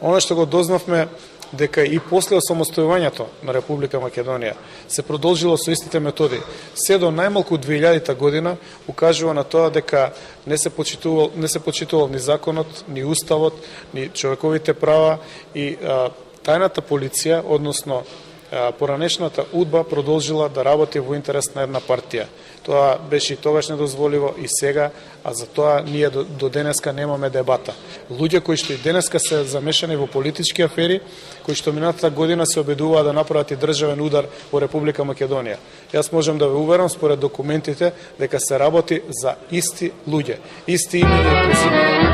Оно што го дознавме дека и после осамостојувањето на Република Македонија се продолжило со истите методи. Се до најмалку 2000 година укажува на тоа дека не се почитувал ни законот, ни уставот, ни човековите права и тајната полиција, односно поранешната УДБА продолжила да работи во интерес на една партија. Тоа беше и тогаш недозволиво и сега, а за тоа ние до денеска немаме дебата. Луѓе кои што и денеска се замешани во политички афери, кои што минатата година се обидуваа да направат и државен удар во Република Македонија. Јас можам да ве уверам според документите дека се работи за исти луѓе, исти имења и презимена.